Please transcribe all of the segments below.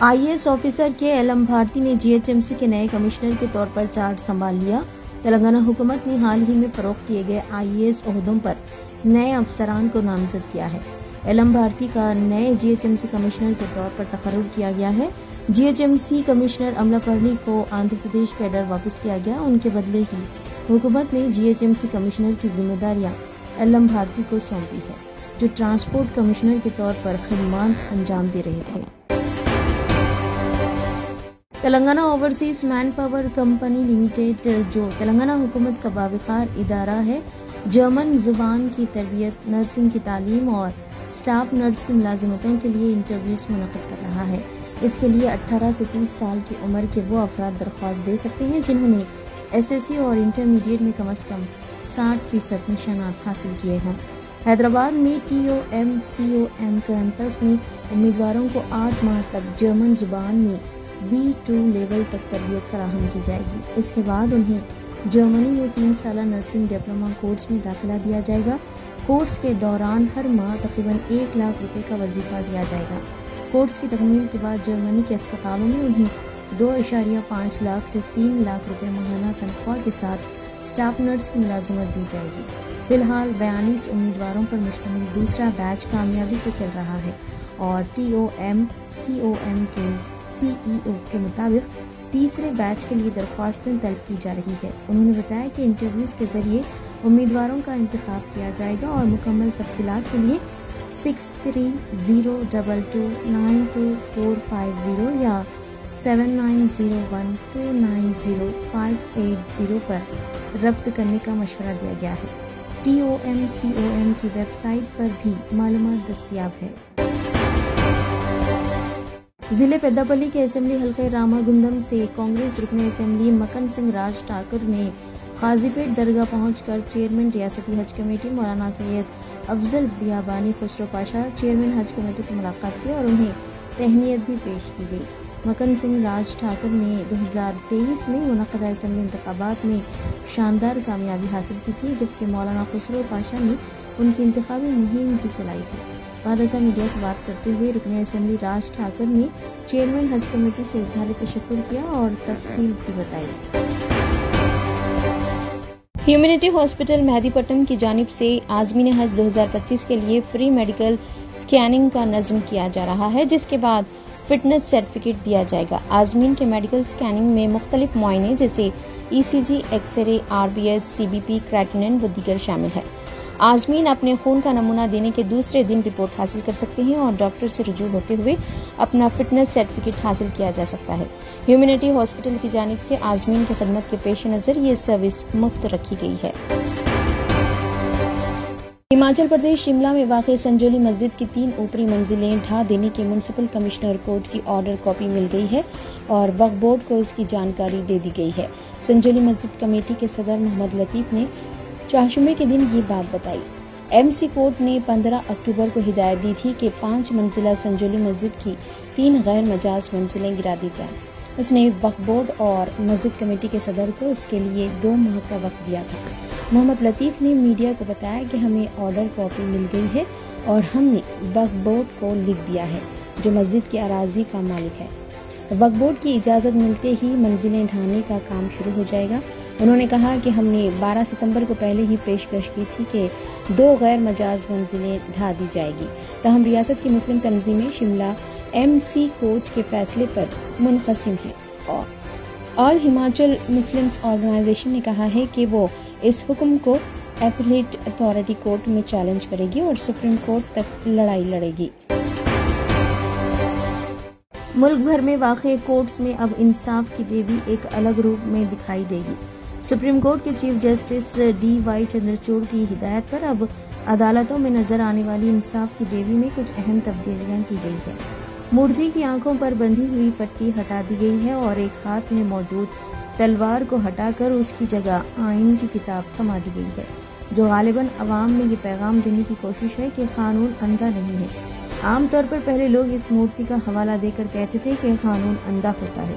IAS officer کے علم بھارتی نے GHMC کے نئے کمشنر کے طور پر چارج سنبھال لیا۔ تلنگانہ حکومت نے حال ہی میں فروخت کیے گئے IAS عہدوں پر نئے افسران کو نامزد کیا ہے۔ علم بھارتی کا نئے GHMC کمشنر کے طور پر تقرر کیا گیا ہے۔ GHMC کمشنر املا پرنی کو آندھرا پردیش کیڈر واپس کیا گیا۔ ان کے بدلے ہی حکومت نے GHMC کمشنر کی ذمہ داریاں علم بھارتی کو سونپی ہے، جو ٹرانسپورٹ کمشنر کے طور پر خدمات انجام دے رہے تھے۔ Telangana overseas man power company limited, جو تلنگانہ حکومت کا باوقار ادارہ ہے، جرمن زبان کی تربیت، نرسنگ کی تعلیم اور اسٹاف نرس کی ملازمتوں کے لیے انٹرویوز منعقد کر رہا ہے۔ اس کے لیے 18 سے 30 سال کی عمر کے وہ افراد درخواست دے سکتے ہیں جنہوں نے SSC اور انٹرمیڈیٹ میں کم از کم 60% نشانات حاصل کیے ہوں۔ حیدرآباد میں TOM/COM کیمپس میں امیدواروں کو 8 ماہ تک جرمن زبان میں B2 لیول تک تربیت فراہم کی جائے گی۔ اس کے بعد انہیں جرمنی میں 3 سالہ نرسنگ ڈپلومہ کورس میں داخلہ دیا جائے گا۔ کورس کے دوران ہر ماہ تقریباً 1 لاکھ روپے کا وظیفہ دیا جائے گا۔ کورس کی تکمیل کے بعد جرمنی کے اسپتالوں میں انہیں 2.5 لاکھ سے 3 لاکھ روپے ماہانہ تنخواہ کے ساتھ اسٹاف نرس کی ملازمت دی جائے گی۔ فی الحال 42 امیدواروں پر مشتمل دوسرا بیچ کامیابی سے چل رہا ہے اور TOM/COM کے CEO کے مطابق تیسرے بیچ کے لیے درخواستیں طلب کی جا رہی ہے۔ انہوں نے بتایا کہ انٹرویوز کے ذریعے امیدواروں کا انتخاب کیا جائے گا اور مکمل تفصیلات کے لیے 6302229450 یا 7901290580 پر رابطہ کرنے کا مشورہ دیا گیا ہے۔ TOM/COM کی ویب سائٹ پر بھی معلومات دستیاب ہے۔ ضلع پیداپلی کے اسمبلی حلقے راما گنڈم سے کانگریس رکن اسمبلی مکن سنگھ راج ٹھاکر نے قاضی پیٹ درگاہ پہنچ کر چیئرمین ریاستی حج کمیٹی مولانا سید افضل بیابانی خسرو پاشا، چیئرمین حج کمیٹی سے ملاقات کی اور انہیں تہنیت بھی پیش کی گئی۔ مکن سنگھ راج ٹھاکر نے 2023 میں منعقدہ اسمبلی انتخابات میں شاندار کامیابی حاصل کی تھی، جبکہ مولانا خسرو پاشا نے ان کی انتخابی مہم بھی چلائی تھی۔ بعد ازاں میڈیا سے بات کرتے ہوئے رکن اسمبلی راج ٹھاکر نے چیئرمین حج کمیٹی سے اظہار تشکر کیا اور تفصیل بھی بتائی۔ ہیومینٹی ہاسپٹل مہدی پٹم کی جانب سے عازمین حج 2025 کے لیے فری میڈیکل اسکیننگ کا نظم کیا جا رہا ہے، جس کے بعد فٹنس سرٹیفکیٹ دیا جائے گا۔ عازمین کے میڈیکل اسکیننگ میں مختلف معائنے جیسے ECG، X ray, RBS، CBP، کریٹینن و دیگر شامل ہے۔ عازمین اپنے خون کا نمونہ دینے کے دوسرے دن رپورٹ حاصل کر سکتے ہیں اور ڈاکٹر سے رجوع ہوتے ہوئے اپنا فٹنس سرٹیفکیٹ حاصل کیا جا سکتا ہے۔ ہیومینٹی ہاسپٹل کی جانب سے عازمین کی خدمت کے پیش نظر یہ سروس مفت رکھی گئی ہے۔ ہماچل پردیش شملہ میں واقع سنجولی مسجد کی 3 اوپری منزلیں ڈھا دینے کی میونسپل کمشنر کورٹ کی آرڈر کاپی مل گئی ہے اور وقف بورڈ کو اس کی جانکاری دے دی گئی ہے۔ سنجولی مسجد کمیٹی کے صدر محمد لطیف نے چہارشنبے کے دن یہ بات بتائی۔ MC کورٹ نے 15 اکتوبر کو ہدایت دی تھی کہ 5 منزلہ سنجولی مسجد کی 3 غیر مجاز منزلیں گرا دی جائیں۔ اس نے وقف بورڈ اور مسجد کمیٹی کے صدر کو اس کے لیے 2 ماہ کا وقت دیا تھا۔ محمد لطیف نے میڈیا کو بتایا کہ ہمیں آرڈر کاپی مل گئی ہے اور ہم نے وقف بورڈ کو لکھ دیا ہے، جو مسجد کی اراضی کا مالک ہے۔ وقف بورڈ کی اجازت ملتے ہی منزلیں ڈھانے کا کام شروع ہو جائے گا۔ انہوں نے کہا کہ ہم نے 12 ستمبر کو پہلے ہی پیشکش کی تھی کہ 2 غیر مجاز منزلیں ڈھا دی جائے گی، تاہم ریاست کی مسلم تنظیمیں شملہ MC کورٹ کے فیصلے پر منقسم ہیں اور آل ہماچل مسلمز آرگنائزیشن نے کہا ہے کہ وہ اس حکم کو اپیلیٹ اتھارٹی کورٹ میں چیلنج کرے گی اور سپریم کورٹ تک لڑائی لڑے گی۔ ملک بھر میں واقع کورٹس میں اب انصاف کی دیوی ایک الگ روپ میں دکھائی دے گی۔ سپریم کورٹ کے چیف جسٹس DY چندرچوڑ کی ہدایت پر اب عدالتوں میں نظر آنے والی انصاف کی دیوی میں کچھ اہم تبدیلیاں کی گئی ہے۔ مورتی کی آنکھوں پر بندھی ہوئی پٹی ہٹا دی گئی ہے اور ایک ہاتھ میں موجود تلوار کو ہٹا کر اس کی جگہ آئین کی کتاب تھما دی گئی ہے، جو غالباً عوام میں یہ پیغام دینے کی کوشش ہے کہ قانون اندھا نہیں ہے۔ عام طور پر پہلے لوگ اس مورتی کا حوالہ دے کر کہتے تھے کہ قانون اندھا ہوتا ہے۔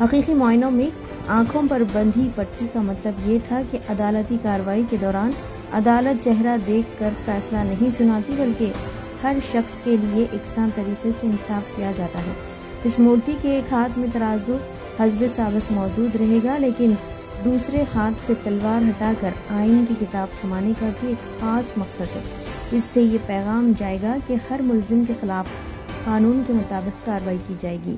حقیقی معائنوں میں آنکھوں پر بندھی پٹی کا مطلب یہ تھا کہ عدالتی کارروائی کے دوران عدالت چہرہ دیکھ کر فیصلہ نہیں سناتی، بلکہ ہر شخص کے لیے یکساں طریقے سے انصاف کیا جاتا ہے۔ اس مورتی کے ایک ہاتھ میں ترازو حسب سابق موجود رہے گا، لیکن دوسرے ہاتھ سے تلوار ہٹا کر آئین کی کتاب تھمانے کا بھی ایک خاص مقصد ہے۔ اس سے یہ پیغام جائے گا کہ ہر ملزم کے خلاف قانون کے مطابق کارروائی کی جائے گی۔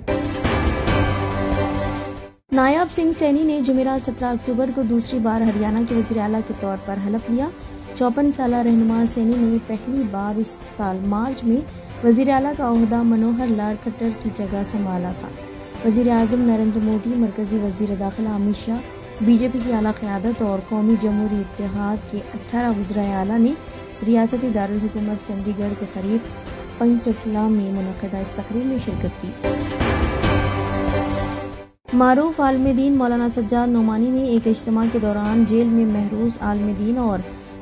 نائب سنگھ سینی نے جمعرات 17 اکتوبر کو دوسری بار ہریانہ کے وزیر اعلیٰ کے طور پر حلف لیا۔ 54 سالہ رہنما سینی نے پہلی بار اس سال مارچ میں وزیر اعلیٰ کا عہدہ منوہر لال کھٹر کی جگہ سنبھالا تھا۔ وزیر اعظم نریندر مودی، مرکزی وزیر داخلہ امت شاہ، بی جے پی کی اعلیٰ قیادت اور قومی جمہوری اتحاد کے 18 وزرائے اعلیٰ نے ریاستی دارالحکومت چندی گڑھ کے قریب پنچکولہ میں منعقدہ اس تقریب میں شرکت کی۔ معروف عالم دین مولانا سجاد نعمانی نے ایک اجتماع کے دوران جیل میں محروس عالم دین اور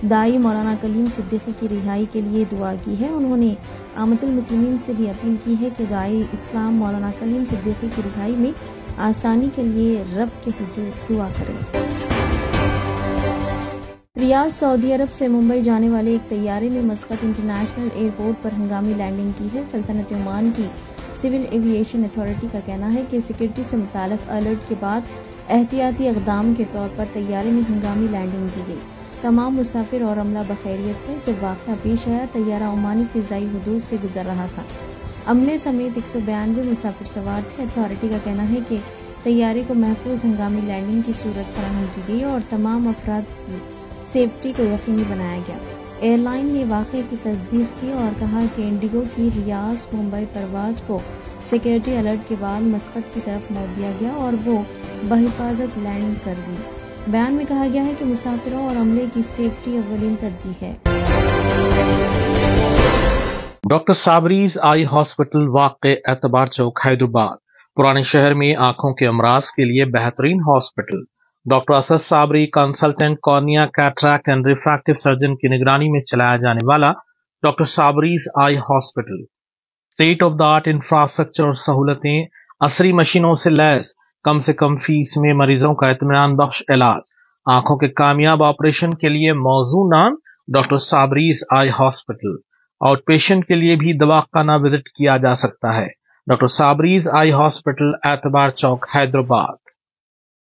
داعی مولانا کلیم صدیقی کی رہائی کے لیے دعا کی ہے۔ انہوں نے عامة المسلمین سے بھی اپیل کی ہے کہ داعی اسلام مولانا کلیم صدیقی کی رہائی میں آسانی کے لیے رب کے حضور دعا کریں۔ ریاض سعودی عرب سے ممبئی جانے والے ایک طیارے نے مسقط انٹرنیشنل ایئرپورٹ پر ہنگامی لینڈنگ کی ہے۔ سلطنت عمان کی سول ایویشن اتھارٹی کا کہنا ہے کہ سیکورٹی سے متعلق الرٹ کے بعد احتیاطی اقدام کے طور پر طیارے میں ہنگامی لینڈنگ کی گئی۔ تمام مسافر اور عملہ بخیریت ہے۔ جب واقعہ پیش آیا، طیارہ عمانی فضائی حدود سے گزر رہا تھا۔ عملے سمیت 192 مسافر سوار تھے۔ اتھارٹی کا کہنا ہے کہ طیارے کو محفوظ ہنگامی لینڈنگ کی صورت فراہم کی گئی اور تمام افراد کی سیفٹی کو یقینی بنایا گیا۔ ایئر لائن نے واقعے کی تصدیق کی اور کہا کہ انڈیگو کی ریاض ممبئی پرواز کو سیکورٹی الرٹ کے بعد مسقط کی طرف موڑ دیا گیا اور وہ بحفاظت لینڈ کر گئی۔ بیان میں کہا گیا ہے کہ مسافروں اور عملے کی سیفٹی اولین ترجیح ہے۔ ڈاکٹر صابریز آئی ہاسپٹل واقع اعتبار چوک حیدرآباد، پرانے شہر میں آنکھوں کے امراض کے لیے بہترین hospital. Doctor Asad Sabri consultant cornea cataract and refractive surgeon کی نگرانی میں چلایا جانے والا doctor Sabri's eye hospital state of the art infrastructure اور سہولتیں، عصری مشینوں سے لیس، کم سے کم فیس میں مریضوں کا اطمینان بخش علاج، آنکھوں کے کامیاب آپریشن کے لیے موزوں نام doctor Sabri's eye hospital. Out patient کے لیے بھی دواخانہ وزٹ کیا جا سکتا ہے۔ ڈاکٹر صابریز آئی ہاسپٹل، اعتبار چوک، حیدرآباد۔